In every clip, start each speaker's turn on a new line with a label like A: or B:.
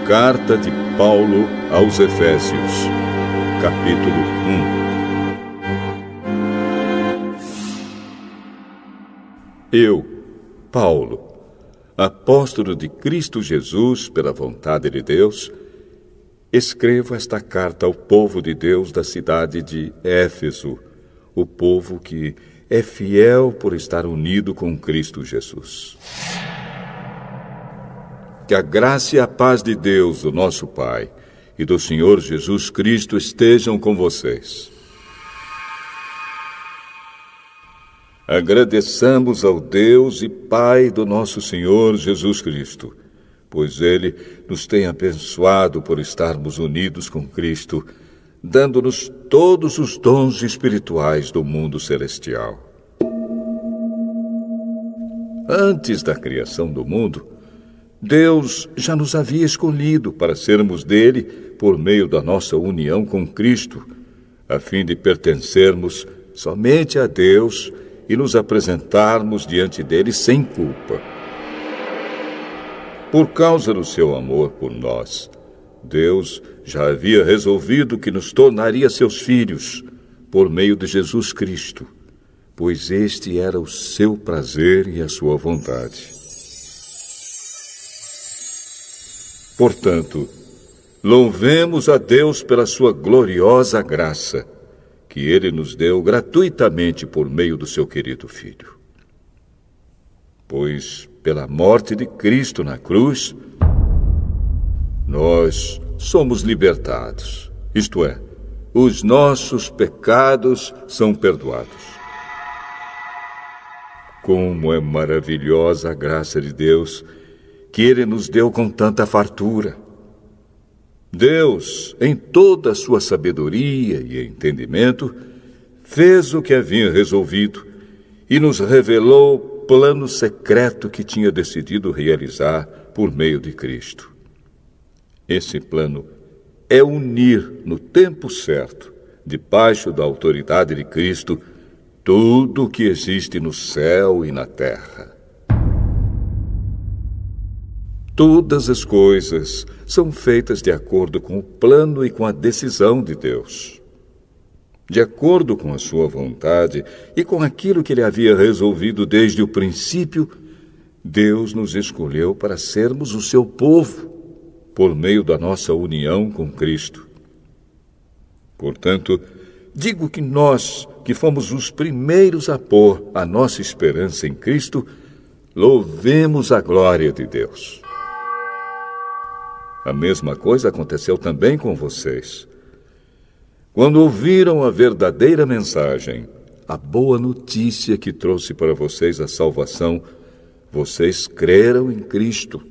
A: Carta de Paulo aos Efésios, capítulo 1. Eu, Paulo, apóstolo de Cristo Jesus pela vontade de Deus, escrevo esta carta ao povo de Deus da cidade de Éfeso, o povo que é fiel por estar unido com Cristo Jesus. Que a graça e a paz de Deus, o nosso Pai, e do Senhor Jesus Cristo estejam com vocês. Agradeçamos ao Deus e Pai do nosso Senhor Jesus Cristo, pois Ele nos tem abençoado por estarmos unidos com Cristo, dando-nos todos os dons espirituais do mundo celestial. Antes da criação do mundo, Deus já nos havia escolhido para sermos dele por meio da nossa união com Cristo, a fim de pertencermos somente a Deus e nos apresentarmos diante dele sem culpa. Por causa do seu amor por nós, Deus já havia resolvido que nos tornaria seus filhos por meio de Jesus Cristo, pois este era o seu prazer e a sua vontade. Portanto, louvemos a Deus pela sua gloriosa graça, que Ele nos deu gratuitamente por meio do seu querido Filho. Pois, pela morte de Cristo na cruz, nós somos libertados, isto é, os nossos pecados são perdoados. Como é maravilhosa a graça de Deus, que Ele nos deu com tanta fartura. Deus, em toda a sua sabedoria e entendimento, fez o que havia resolvido e nos revelou o plano secreto que tinha decidido realizar por meio de Cristo. Esse plano é unir no tempo certo, debaixo da autoridade de Cristo, tudo o que existe no céu e na terra. Todas as coisas são feitas de acordo com o plano e com a decisão de Deus. De acordo com a sua vontade e com aquilo que Ele havia resolvido desde o princípio, Deus nos escolheu para sermos o seu povo, por meio da nossa união com Cristo. Portanto, digo que nós, que fomos os primeiros a pôr a nossa esperança em Cristo, louvemos a glória de Deus. A mesma coisa aconteceu também com vocês. Quando ouviram a verdadeira mensagem, a boa notícia que trouxe para vocês a salvação, vocês creram em Cristo.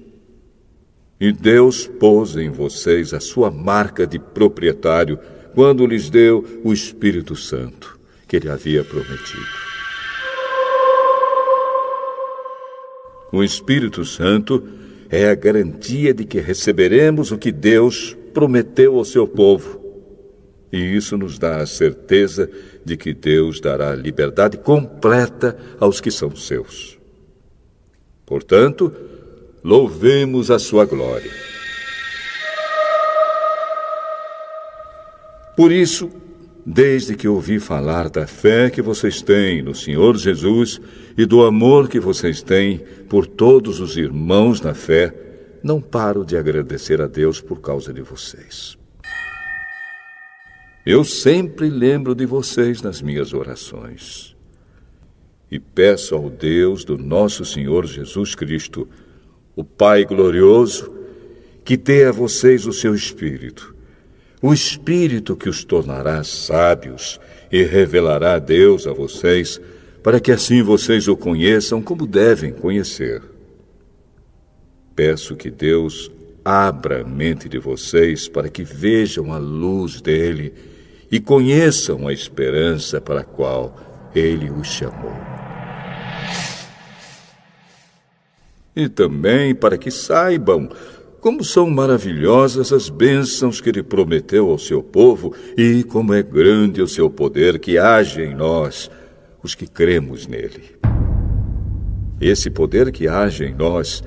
A: E Deus pôs em vocês a sua marca de proprietário quando lhes deu o Espírito Santo, que Ele havia prometido. O Espírito Santo é a garantia de que receberemos o que Deus prometeu ao seu povo. E isso nos dá a certeza de que Deus dará liberdade completa aos que são seus. Portanto, louvemos a sua glória. Por isso, desde que ouvi falar da fé que vocês têm no Senhor Jesus e do amor que vocês têm por todos os irmãos na fé, não paro de agradecer a Deus por causa de vocês. Eu sempre lembro de vocês nas minhas orações. E peço ao Deus do nosso Senhor Jesus Cristo, o Pai glorioso, que dê a vocês o seu Espírito, o Espírito que os tornará sábios e revelará a Deus a vocês, para que assim vocês o conheçam como devem conhecer. Peço que Deus abra a mente de vocês para que vejam a luz dele e conheçam a esperança para a qual ele os chamou. E também para que saibam como são maravilhosas as bênçãos que ele prometeu ao seu povo e como é grande o seu poder que age em nós, os que cremos nele. Esse poder que age em nós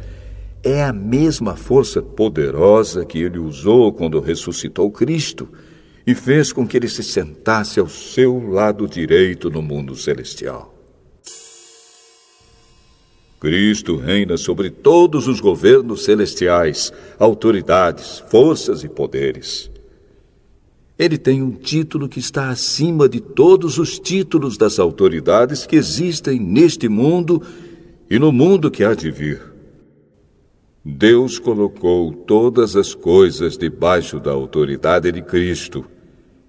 A: é a mesma força poderosa que ele usou quando ressuscitou Cristo e fez com que ele se sentasse ao seu lado direito no mundo celestial. Cristo reina sobre todos os governos celestiais, autoridades, forças e poderes. Ele tem um título que está acima de todos os títulos das autoridades que existem neste mundo e no mundo que há de vir. Deus colocou todas as coisas debaixo da autoridade de Cristo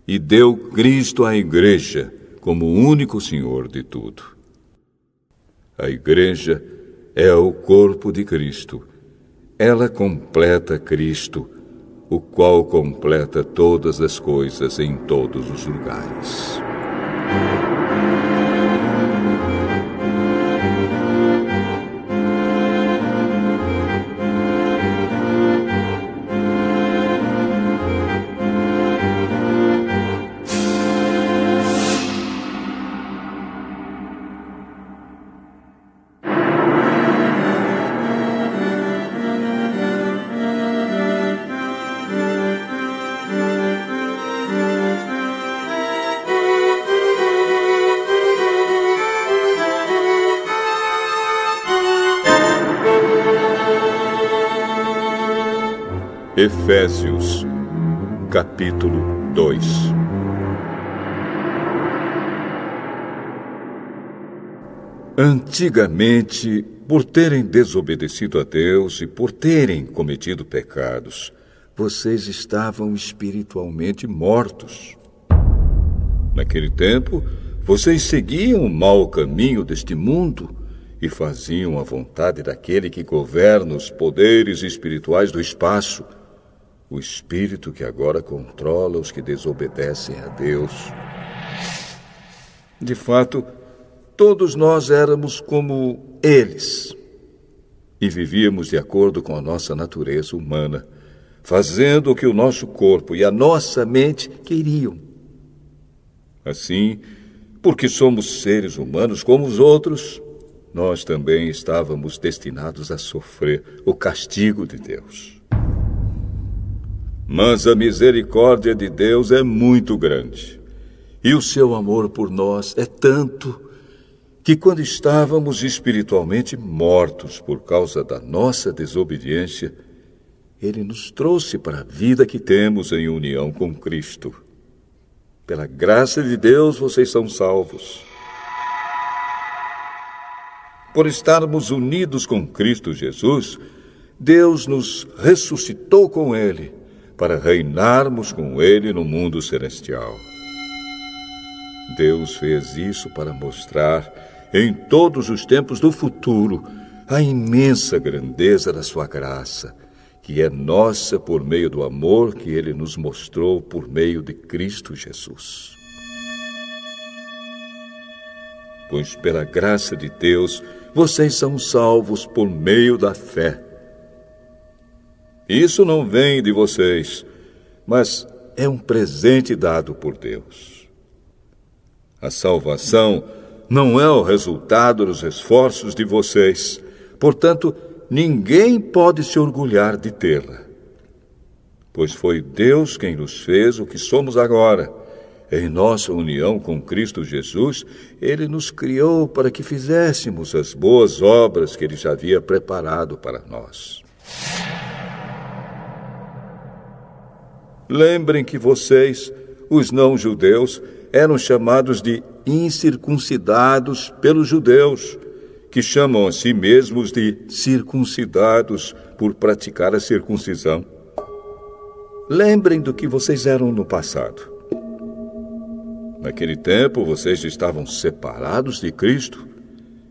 A: e deu Cristo à Igreja como o único Senhor de tudo. A Igreja é o corpo de Cristo. Ela completa Cristo, o qual completa todas as coisas em todos os lugares. Efésios, capítulo 2. Antigamente, por terem desobedecido a Deus e por terem cometido pecados, vocês estavam espiritualmente mortos. Naquele tempo, vocês seguiam o mau caminho deste mundo e faziam a vontade daquele que governa os poderes espirituais do espaço, o espírito que agora controla os que desobedecem a Deus. De fato, todos nós éramos como eles e vivíamos de acordo com a nossa natureza humana, fazendo o que o nosso corpo e a nossa mente queriam. Assim, porque somos seres humanos como os outros, nós também estávamos destinados a sofrer o castigo de Deus. Mas a misericórdia de Deus é muito grande, e o seu amor por nós é tanto que quando estávamos espiritualmente mortos por causa da nossa desobediência, Ele nos trouxe para a vida que temos em união com Cristo. Pela graça de Deus, vocês são salvos. Por estarmos unidos com Cristo Jesus, Deus nos ressuscitou com Ele, para reinarmos com Ele no mundo celestial. Deus fez isso para mostrar, em todos os tempos do futuro, a imensa grandeza da sua graça, que é nossa por meio do amor que Ele nos mostrou por meio de Cristo Jesus. Pois pela graça de Deus, vocês são salvos por meio da fé. Isso não vem de vocês, mas é um presente dado por Deus. A salvação não é o resultado dos esforços de vocês, portanto, ninguém pode se orgulhar de tê-la. Pois foi Deus quem nos fez o que somos agora. Em nossa união com Cristo Jesus, Ele nos criou para que fizéssemos as boas obras que Ele já havia preparado para nós. Lembrem que vocês, os não-judeus, eram chamados de incircuncidados pelos judeus, que chamam a si mesmos de circuncidados por praticar a circuncisão. Lembrem do que vocês eram no passado. Naquele tempo, vocês estavam separados de Cristo,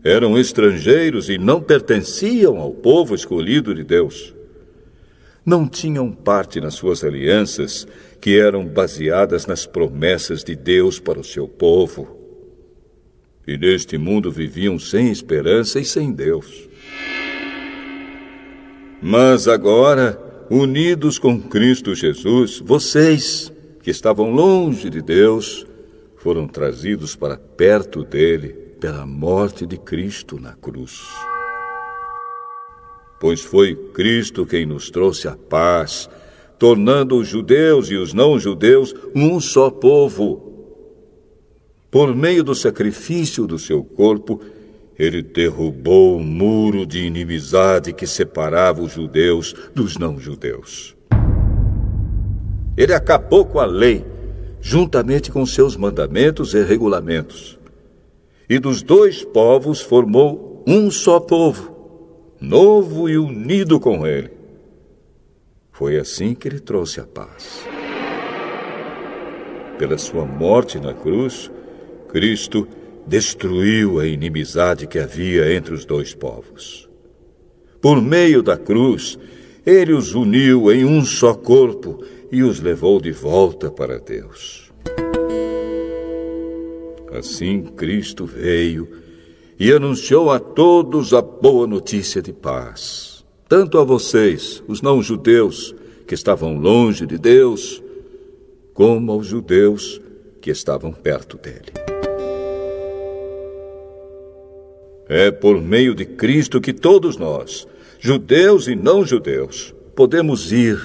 A: eram estrangeiros e não pertenciam ao povo escolhido de Deus. Não tinham parte nas suas alianças, que eram baseadas nas promessas de Deus para o seu povo. E neste mundo viviam sem esperança e sem Deus. Mas agora, unidos com Cristo Jesus, vocês, que estavam longe de Deus, foram trazidos para perto dele pela morte de Cristo na cruz. pois foi Cristo quem nos trouxe a paz, tornando os judeus e os não-judeus um só povo. Por meio do sacrifício do seu corpo, ele derrubou o muro de inimizade que separava os judeus dos não-judeus. Ele acabou com a lei, juntamente com seus mandamentos e regulamentos. E dos dois povos formou um só povo, novo e unido com ele. Foi assim que ele trouxe a paz. Pela sua morte na cruz, Cristo destruiu a inimizade que havia entre os dois povos. Por meio da cruz, ele os uniu em um só corpo e os levou de volta para Deus. Assim, Cristo veio e anunciou a todos a boa notícia de paz, tanto a vocês, os não-judeus, que estavam longe de Deus, como aos judeus que estavam perto dele. É por meio de Cristo que todos nós, judeus e não-judeus, podemos ir,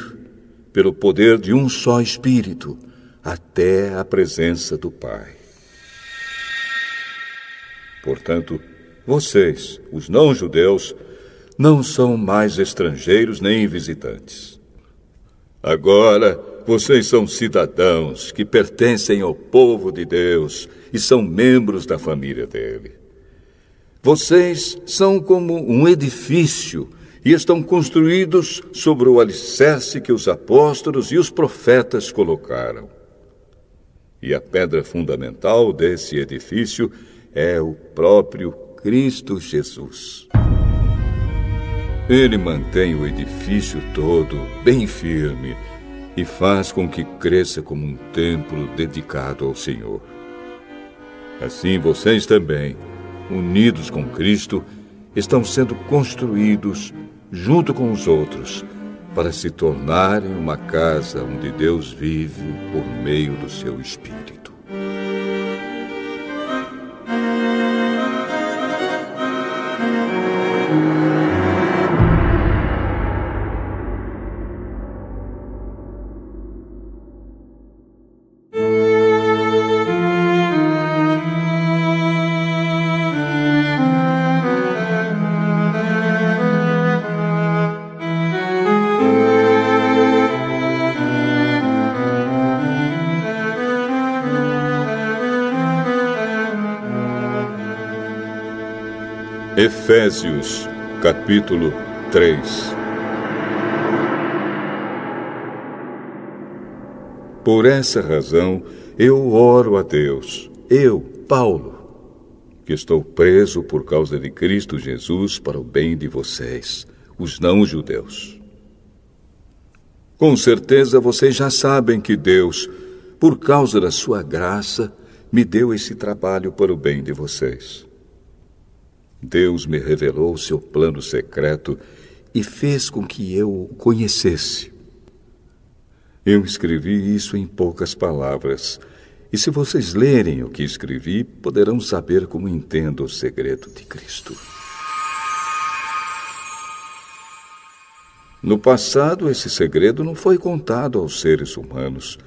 A: pelo poder de um só Espírito, até a presença do Pai. Portanto, vocês, os não-judeus, não são mais estrangeiros nem visitantes. Agora, vocês são cidadãos que pertencem ao povo de Deus e são membros da família dele. Vocês são como um edifício e estão construídos sobre o alicerce que os apóstolos e os profetas colocaram. E a pedra fundamental desse edifício é o próprio Cristo Jesus. Ele mantém o edifício todo bem firme e faz com que cresça como um templo dedicado ao Senhor. Assim vocês também, unidos com Cristo, estão sendo construídos junto com os outros para se tornarem uma casa onde Deus vive por meio do seu Espírito. Efésios, capítulo 3. Por essa razão, eu oro a Deus, eu, Paulo, que estou preso por causa de Cristo Jesus para o bem de vocês, os não-judeus. Com certeza vocês já sabem que Deus, por causa da sua graça, me deu esse trabalho para o bem de vocês. Deus me revelou o seu plano secreto e fez com que eu o conhecesse. Eu escrevi isso em poucas palavras, e se vocês lerem o que escrevi, poderão saber como entendo o segredo de Cristo. No passado, esse segredo não foi contado aos seres humanos,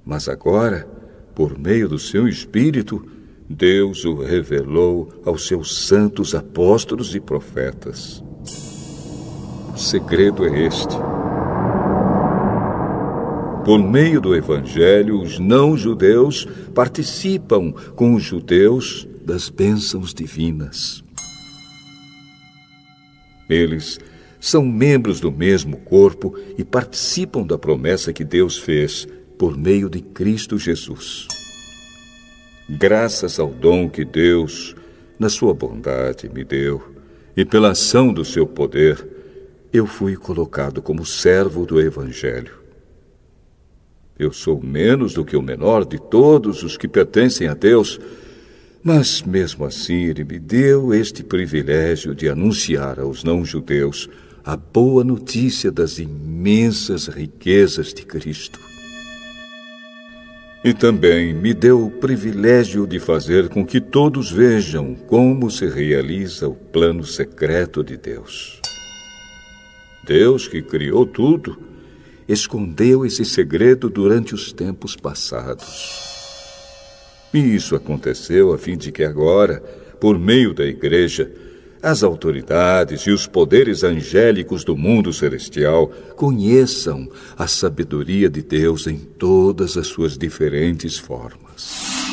A: mas agora, por meio do seu Espírito, Deus o revelou aos seus santos apóstolos e profetas. O segredo é este. Por meio do Evangelho, os não-judeus participam com os judeus das bênçãos divinas. Eles são membros do mesmo corpo e participam da promessa que Deus fez por meio de Cristo Jesus. Graças ao dom que Deus, na sua bondade, me deu, e pela ação do seu poder, eu fui colocado como servo do Evangelho. Eu sou menos do que o menor de todos os que pertencem a Deus, mas mesmo assim Ele me deu este privilégio de anunciar aos não-judeus a boa notícia das imensas riquezas de Cristo. E também me deu o privilégio de fazer com que todos vejam como se realiza o plano secreto de Deus. Deus, que criou tudo, escondeu esse segredo durante os tempos passados. E isso aconteceu a fim de que agora, por meio da Igreja, as autoridades e os poderes angélicos do mundo celestial conheçam a sabedoria de Deus em todas as suas diferentes formas.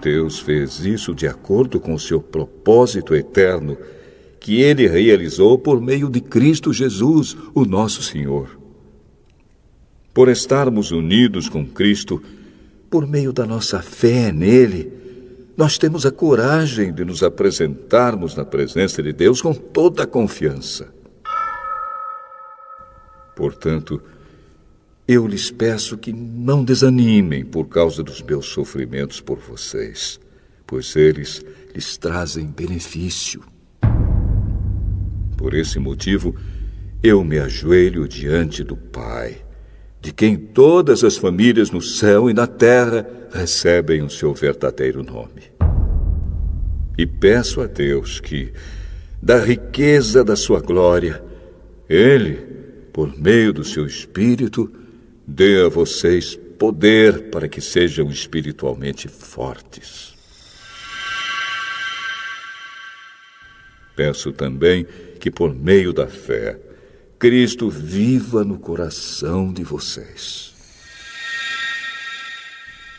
A: Deus fez isso de acordo com o seu propósito eterno, que Ele realizou por meio de Cristo Jesus, o nosso Senhor. Por estarmos unidos com Cristo, por meio da nossa fé nele, nós temos a coragem de nos apresentarmos na presença de Deus com toda a confiança. Portanto, eu lhes peço que não desanimem por causa dos meus sofrimentos por vocês, pois eles lhes trazem benefício. Por esse motivo, eu me ajoelho diante do Pai, de quem todas as famílias no céu e na terra recebem o seu verdadeiro nome. E peço a Deus que, da riqueza da sua glória, Ele, por meio do seu Espírito, dê a vocês poder para que sejam espiritualmente fortes. Peço também que, por meio da fé, Cristo viva no coração de vocês.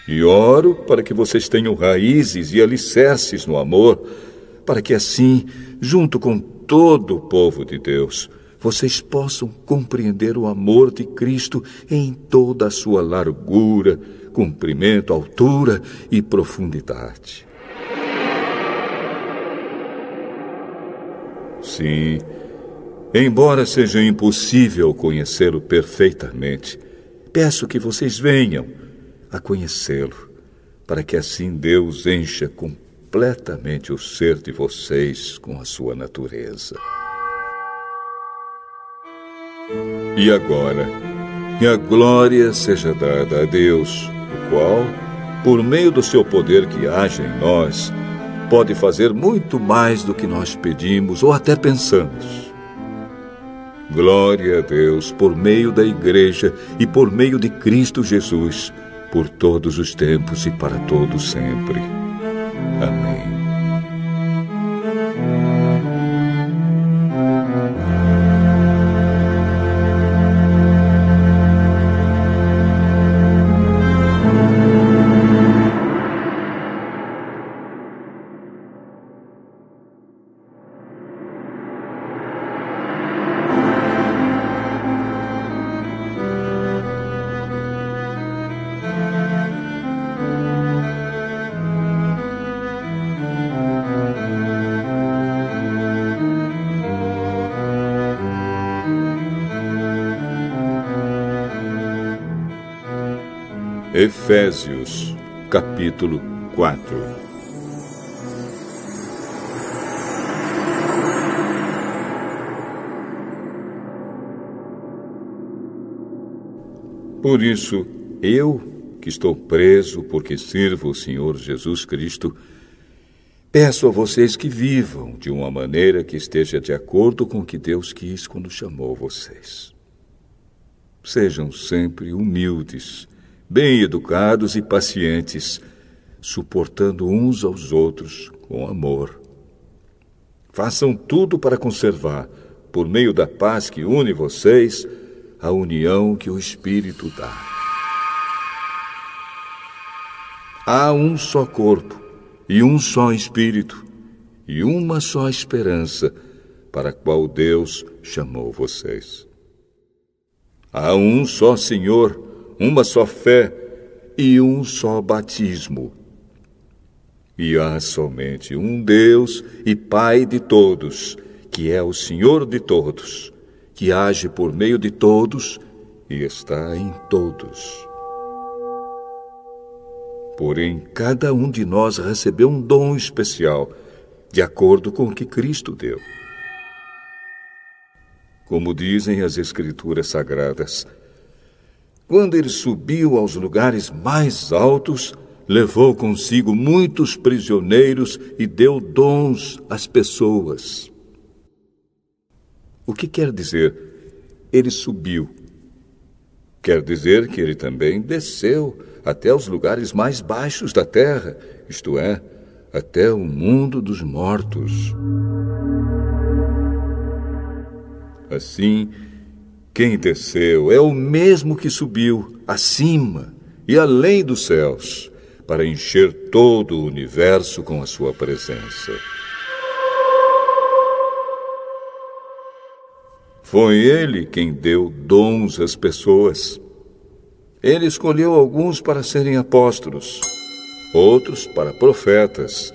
A: E oro para que vocês tenham raízes e alicerces no amor, para que assim, junto com todo o povo de Deus, vocês possam compreender o amor de Cristo em toda a sua largura, comprimento, altura e profundidade. Sim, embora seja impossível conhecê-lo perfeitamente, peço que vocês venham a conhecê-lo, para que assim Deus encha completamente o ser de vocês com a sua natureza. E agora, que a glória seja dada a Deus, o qual, por meio do seu poder que age em nós, pode fazer muito mais do que nós pedimos ou até pensamos. Glória a Deus por meio da Igreja e por meio de Cristo Jesus, por todos os tempos e para todos sempre. Amém. Efésios, capítulo 4. Por isso, eu, que estou preso porque sirvo o Senhor Jesus Cristo, peço a vocês que vivam de uma maneira que esteja de acordo com o que Deus quis quando chamou vocês. Sejam sempre humildes, bem educados e pacientes, suportando uns aos outros com amor. Façam tudo para conservar, por meio da paz que une vocês, a união que o Espírito dá. Há um só corpo, e um só Espírito, e uma só esperança, para a qual Deus chamou vocês. Há um só Senhor, uma só fé e um só batismo. E há somente um Deus e Pai de todos, que é o Senhor de todos, que age por meio de todos e está em todos. Porém, cada um de nós recebeu um dom especial, de acordo com o que Cristo deu. Como dizem as Escrituras Sagradas, quando ele subiu aos lugares mais altos, levou consigo muitos prisioneiros e deu dons às pessoas. O que quer dizer, ele subiu? Quer dizer que ele também desceu até os lugares mais baixos da terra, isto é, até o mundo dos mortos. Assim, quem desceu é o mesmo que subiu acima e além dos céus, para encher todo o universo com a sua presença. Foi ele quem deu dons às pessoas. Ele escolheu alguns para serem apóstolos, outros para profetas,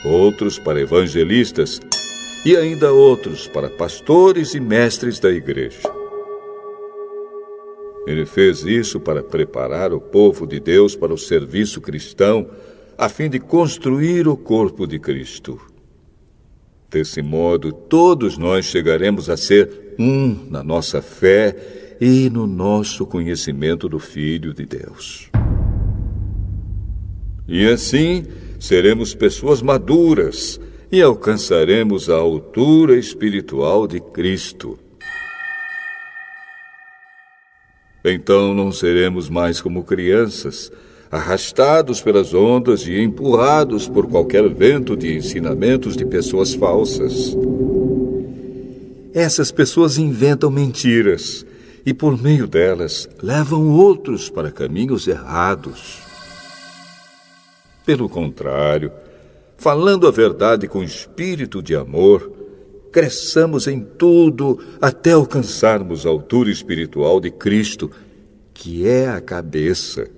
A: outros para evangelistas e ainda outros para pastores e mestres da igreja. Ele fez isso para preparar o povo de Deus para o serviço cristão, a fim de construir o corpo de Cristo. Desse modo, todos nós chegaremos a ser um na nossa fé e no nosso conhecimento do Filho de Deus. E assim, seremos pessoas maduras e alcançaremos a altura espiritual de Cristo. Então não seremos mais como crianças, arrastados pelas ondas e empurrados por qualquer vento de ensinamentos de pessoas falsas. Essas pessoas inventam mentiras e, por meio delas, levam outros para caminhos errados. Pelo contrário, falando a verdade com espírito de amor, cresçamos em tudo até alcançarmos a altura espiritual de Cristo, que é a cabeça.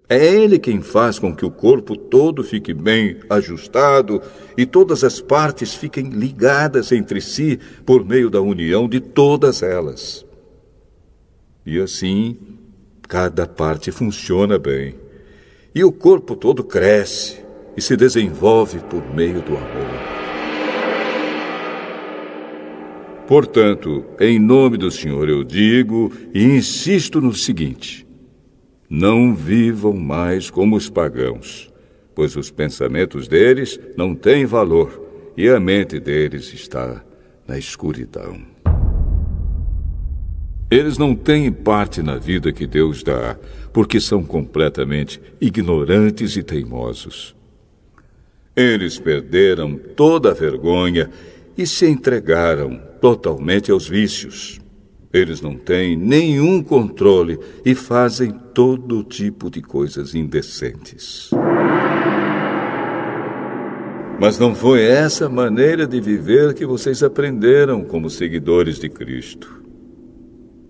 A: É Ele quem faz com que o corpo todo fique bem ajustado e todas as partes fiquem ligadas entre si por meio da união de todas elas. E assim, cada parte funciona bem. E o corpo todo cresce e se desenvolve por meio do amor. Portanto, em nome do Senhor eu digo e insisto no seguinte: não vivam mais como os pagãos, pois os pensamentos deles não têm valor e a mente deles está na escuridão. Eles não têm parte na vida que Deus dá, porque são completamente ignorantes e teimosos. Eles perderam toda a vergonha e se entregaram totalmente aos vícios. Eles não têm nenhum controle e fazem todo tipo de coisas indecentes. Mas não foi essa maneira de viver que vocês aprenderam como seguidores de Cristo.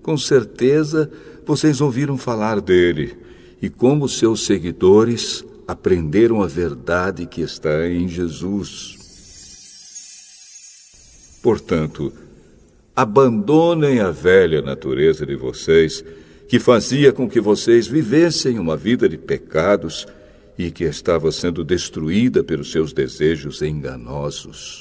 A: Com certeza, vocês ouviram falar dele e, como seus seguidores, aprenderam a verdade que está em Jesus. Portanto, abandonem a velha natureza de vocês, que fazia com que vocês vivessem uma vida de pecados e que estava sendo destruída pelos seus desejos enganosos.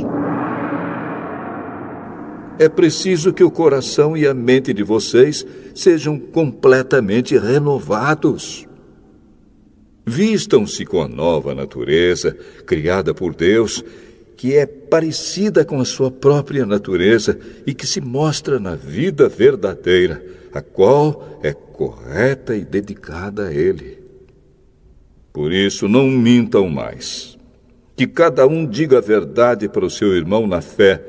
A: É preciso que o coração e a mente de vocês sejam completamente renovados. Vistam-se com a nova natureza, criada por Deus, que é parecida com a sua própria natureza e que se mostra na vida verdadeira, a qual é correta e dedicada a Ele. Por isso, não mintam mais. Que cada um diga a verdade para o seu irmão na fé,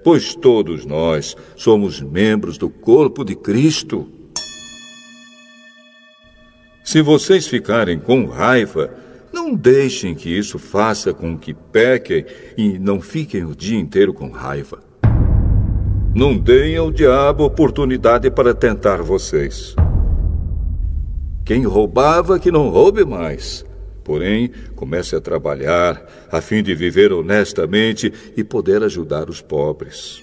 A: pois todos nós somos membros do corpo de Cristo. Se vocês ficarem com raiva, não deixem que isso faça com que pequem e não fiquem o dia inteiro com raiva. Não deem ao diabo oportunidade para tentar vocês. Quem roubava, que não roube mais. Porém, comece a trabalhar a fim de viver honestamente e poder ajudar os pobres.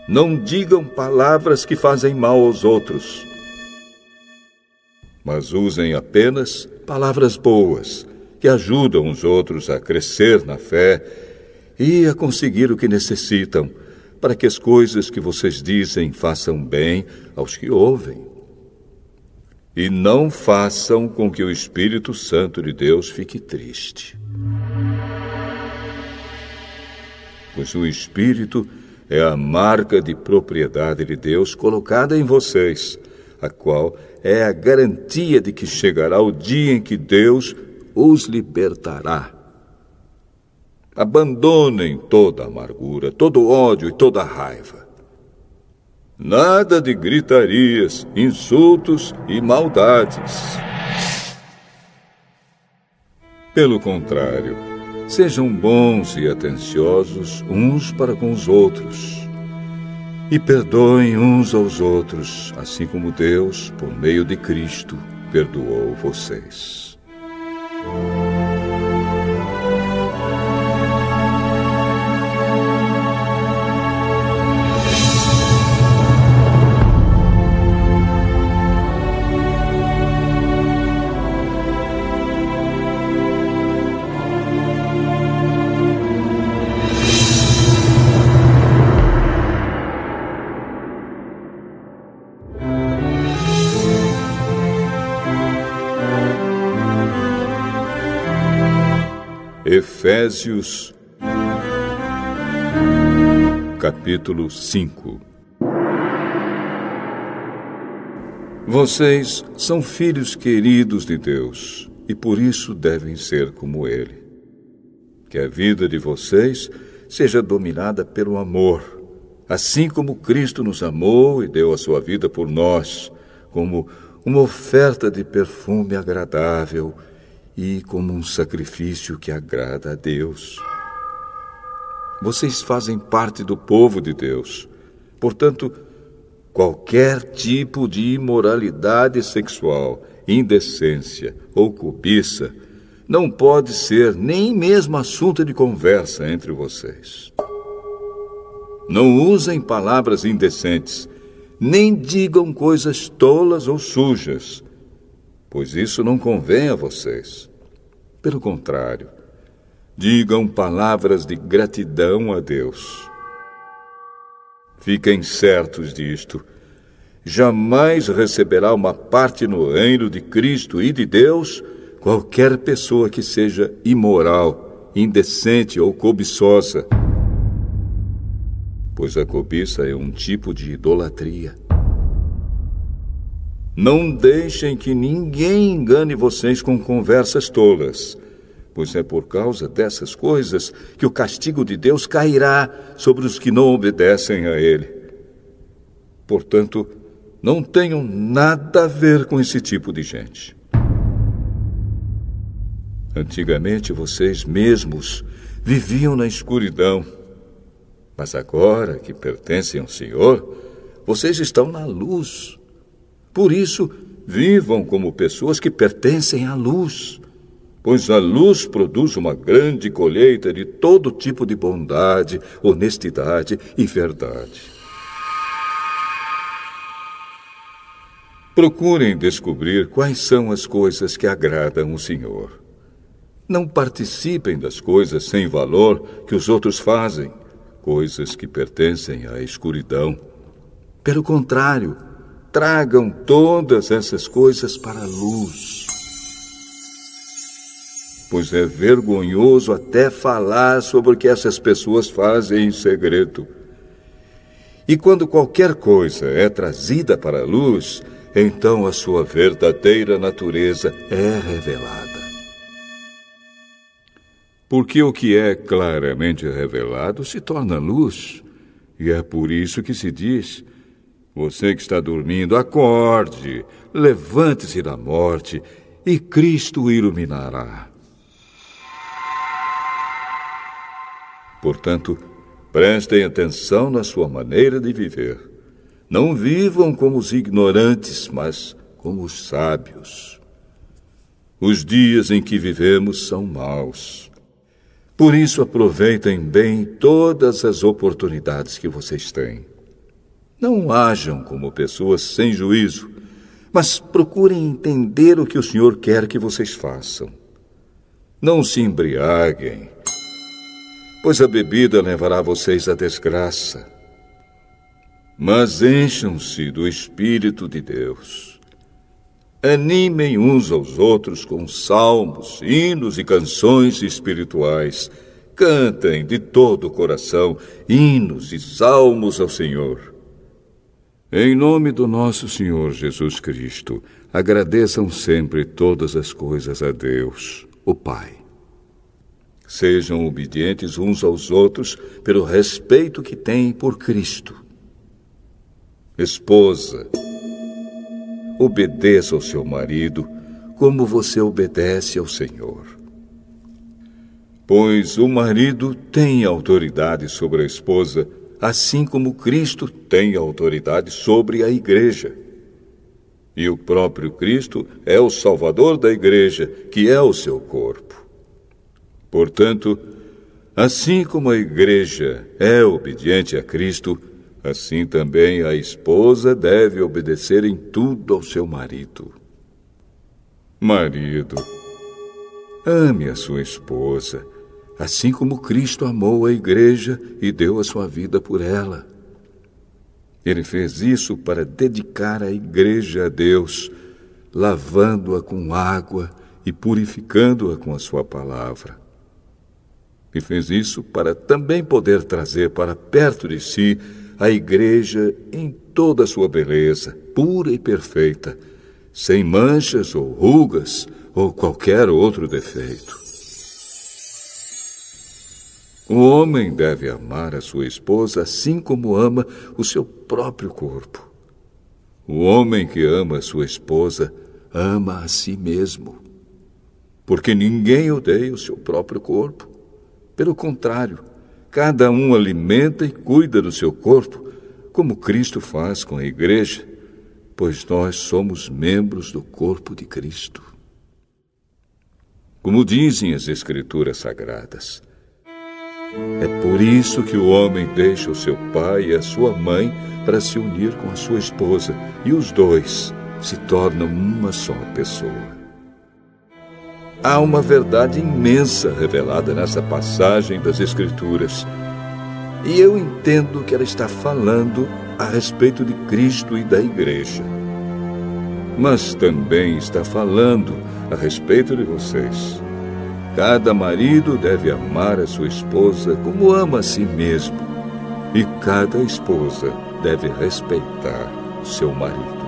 A: Não digam palavras que fazem mal aos outros, mas usem apenas palavras boas, que ajudam os outros a crescer na fé e a conseguir o que necessitam, para que as coisas que vocês dizem façam bem aos que ouvem. E não façam com que o Espírito Santo de Deus fique triste. Pois o Espírito é a marca de propriedade de Deus colocada em vocês, a qual é a garantia de que chegará o dia em que Deus os libertará. Abandonem toda amargura, todo ódio e toda raiva. Nada de gritarias, insultos e maldades. Pelo contrário, sejam bons e atenciosos uns para com os outros. E perdoem uns aos outros, assim como Deus, por meio de Cristo, perdoou vocês. Efésios, capítulo 5. Vocês são filhos queridos de Deus e por isso devem ser como Ele. Que a vida de vocês seja dominada pelo amor, assim como Cristo nos amou e deu a sua vida por nós, como uma oferta de perfume agradável e como um sacrifício que agrada a Deus. Vocês fazem parte do povo de Deus. Portanto, qualquer tipo de imoralidade sexual, indecência ou cobiça não pode ser nem mesmo assunto de conversa entre vocês. Não usem palavras indecentes, nem digam coisas tolas ou sujas, pois isso não convém a vocês. Pelo contrário, digam palavras de gratidão a Deus. Fiquem certos disto: jamais receberá uma parte no reino de Cristo e de Deus qualquer pessoa que seja imoral, indecente ou cobiçosa, pois a cobiça é um tipo de idolatria. Não deixem que ninguém engane vocês com conversas tolas, pois é por causa dessas coisas que o castigo de Deus cairá sobre os que não obedecem a Ele. Portanto, não tenham nada a ver com esse tipo de gente. Antigamente, vocês mesmos viviam na escuridão, mas agora que pertencem ao Senhor, vocês estão na luz. Por isso, vivam como pessoas que pertencem à luz, pois a luz produz uma grande colheita de todo tipo de bondade, honestidade e verdade. Procurem descobrir quais são as coisas que agradam o Senhor. Não participem das coisas sem valor que os outros fazem, coisas que pertencem à escuridão. Pelo contrário, tragam todas essas coisas para a luz. Pois é vergonhoso até falar sobre o que essas pessoas fazem em segredo. E quando qualquer coisa é trazida para a luz, então a sua verdadeira natureza é revelada. Porque o que é claramente revelado se torna luz, e é por isso que se diz: você que está dormindo, acorde, levante-se da morte, e Cristo o iluminará. Portanto, prestem atenção na sua maneira de viver. Não vivam como os ignorantes, mas como os sábios. Os dias em que vivemos são maus. Por isso, aproveitem bem todas as oportunidades que vocês têm. Não hajam como pessoas sem juízo, mas procurem entender o que o Senhor quer que vocês façam. Não se embriaguem, pois a bebida levará vocês à desgraça. Mas encham-se do Espírito de Deus. Animem uns aos outros com salmos, hinos e canções espirituais, cantem de todo o coração hinos e salmos ao Senhor. Em nome do nosso Senhor Jesus Cristo, agradeçam sempre todas as coisas a Deus, o Pai. Sejam obedientes uns aos outros pelo respeito que têm por Cristo. Esposa, obedeça ao seu marido como você obedece ao Senhor. Pois o marido tem autoridade sobre a esposa, assim como Cristo tem autoridade sobre a igreja. E o próprio Cristo é o Salvador da igreja, que é o seu corpo. Portanto, assim como a igreja é obediente a Cristo, assim também a esposa deve obedecer em tudo ao seu marido. Marido, ame a sua esposa, assim como Cristo amou a igreja e deu a sua vida por ela. Ele fez isso para dedicar a igreja a Deus, lavando-a com água e purificando-a com a sua palavra. E fez isso para também poder trazer para perto de si a igreja em toda a sua beleza, pura e perfeita, sem manchas ou rugas ou qualquer outro defeito. O homem deve amar a sua esposa assim como ama o seu próprio corpo. O homem que ama a sua esposa ama a si mesmo, porque ninguém odeia o seu próprio corpo. Pelo contrário, cada um alimenta e cuida do seu corpo, como Cristo faz com a igreja, pois nós somos membros do corpo de Cristo. Como dizem as Escrituras Sagradas, é por isso que o homem deixa o seu pai e a sua mãe para se unir com a sua esposa, e os dois se tornam uma só pessoa. Há uma verdade imensa revelada nessa passagem das Escrituras, e eu entendo que ela está falando a respeito de Cristo e da igreja. Mas também está falando a respeito de vocês. Cada marido deve amar a sua esposa como ama a si mesmo, e cada esposa deve respeitar o seu marido.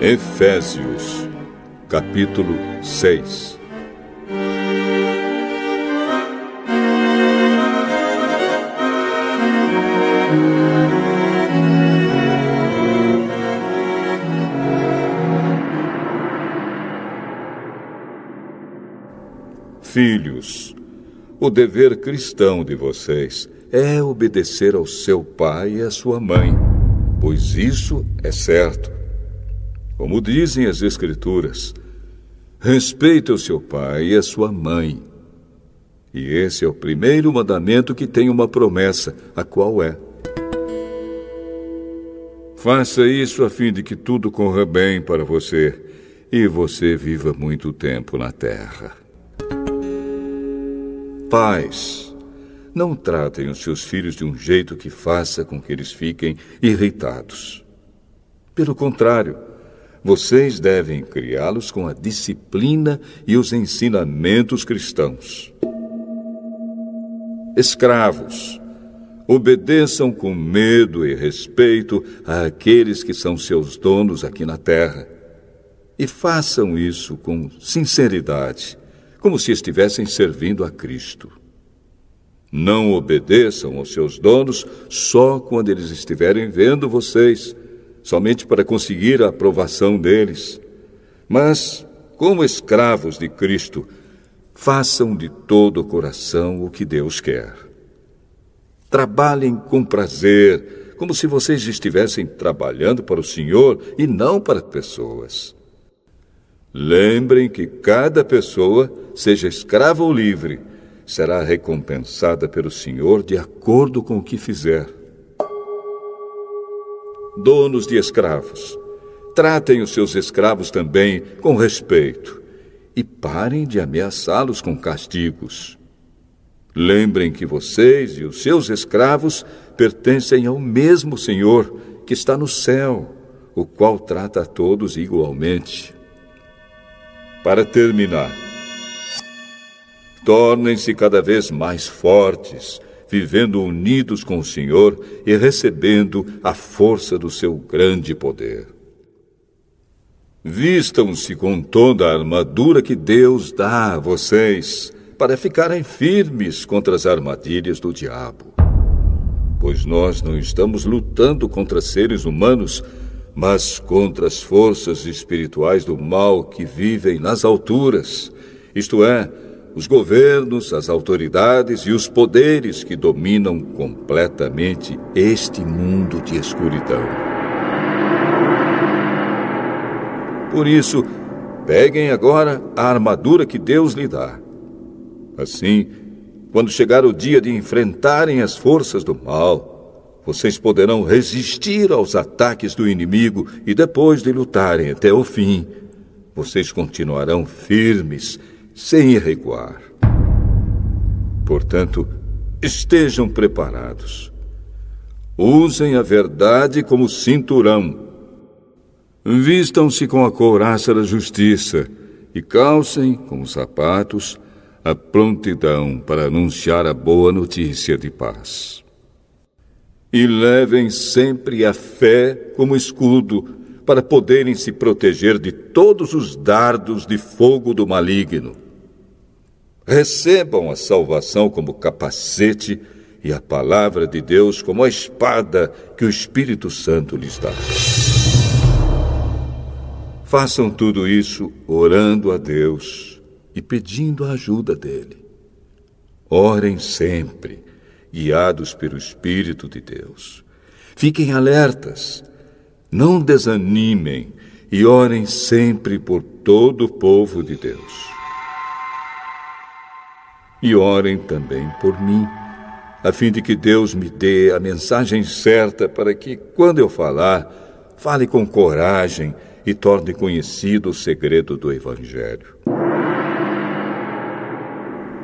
A: Efésios, capítulo 6. Filhos, o dever cristão de vocês é obedecer ao seu pai e à sua mãe, pois isso é certo. Como dizem as Escrituras, respeita o seu pai e a sua mãe. E esse é o primeiro mandamento que tem uma promessa, a qual é: faça isso a fim de que tudo corra bem para você e você viva muito tempo na terra. Pais, não tratem os seus filhos de um jeito que faça com que eles fiquem irritados. Pelo contrário, vocês devem criá-los com a disciplina e os ensinamentos cristãos. Escravos, obedeçam com medo e respeito àqueles que são seus donos aqui na terra. E façam isso com sinceridade, como se estivessem servindo a Cristo. Não obedeçam aos seus donos só quando eles estiverem vendo vocês, somente para conseguir a aprovação deles. Mas, como escravos de Cristo, façam de todo o coração o que Deus quer. Trabalhem com prazer, como se vocês estivessem trabalhando para o Senhor e não para pessoas. Lembrem que cada pessoa, seja escrava ou livre, será recompensada pelo Senhor de acordo com o que fizer. Donos de escravos, tratem os seus escravos também com respeito e parem de ameaçá-los com castigos. Lembrem que vocês e os seus escravos pertencem ao mesmo Senhor que está no céu, o qual trata a todos igualmente. Para terminar, tornem-se cada vez mais fortes, vivendo unidos com o Senhor e recebendo a força do seu grande poder. Vistam-se com toda a armadura que Deus dá a vocês, para ficarem firmes contra as armadilhas do diabo. Pois nós não estamos lutando contra seres humanos, mas contra as forças espirituais do mal que vivem nas alturas, isto é, os governos, as autoridades e os poderes que dominam completamente este mundo de escuridão. Por isso, peguem agora a armadura que Deus lhe dá. Assim, quando chegar o dia de enfrentarem as forças do mal, vocês poderão resistir aos ataques do inimigo e depois de lutarem até o fim, vocês continuarão firmes, sem recuar. Portanto, estejam preparados. Usem a verdade como cinturão. Vistam-se com a couraça da justiça e calcem, com os sapatos, a prontidão para anunciar a boa notícia de paz. E levem sempre a fé como escudo, para poderem se proteger de todos os dardos de fogo do maligno. Recebam a salvação como capacete e a palavra de Deus como a espada que o Espírito Santo lhes dá. Façam tudo isso orando a Deus e pedindo a ajuda dele. Orem sempre, guiados pelo Espírito de Deus. Fiquem alertas, não desanimem e orem sempre por todo o povo de Deus. E orem também por mim, a fim de que Deus me dê a mensagem certa para que, quando eu falar, fale com coragem e torne conhecido o segredo do Evangelho.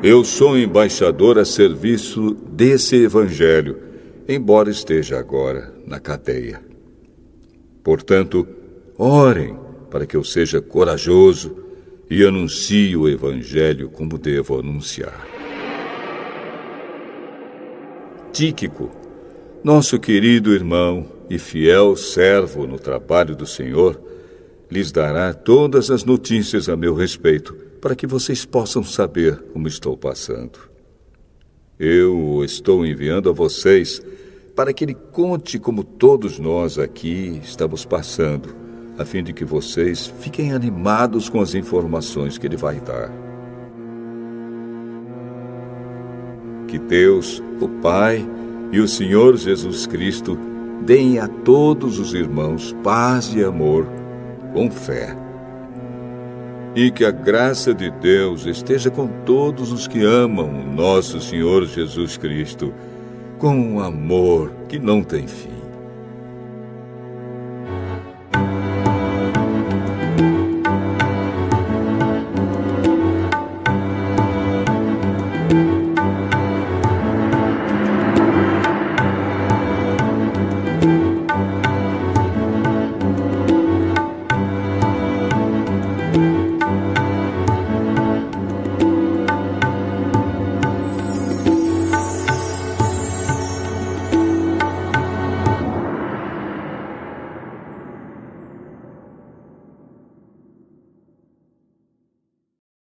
A: Eu sou embaixador a serviço desse Evangelho, embora esteja agora na cadeia. Portanto, orem para que eu seja corajoso e anuncie o Evangelho como devo anunciar. Tíquico, nosso querido irmão e fiel servo no trabalho do Senhor, lhes dará todas as notícias a meu respeito, para que vocês possam saber como estou passando. Eu o estou enviando a vocês para que ele conte como todos nós aqui estamos passando, a fim de que vocês fiquem animados com as informações que ele vai dar. Que Deus, o Pai e o Senhor Jesus Cristo deem a todos os irmãos paz e amor com fé. E que a graça de Deus esteja com todos os que amam o nosso Senhor Jesus Cristo, com um amor que não tem fim.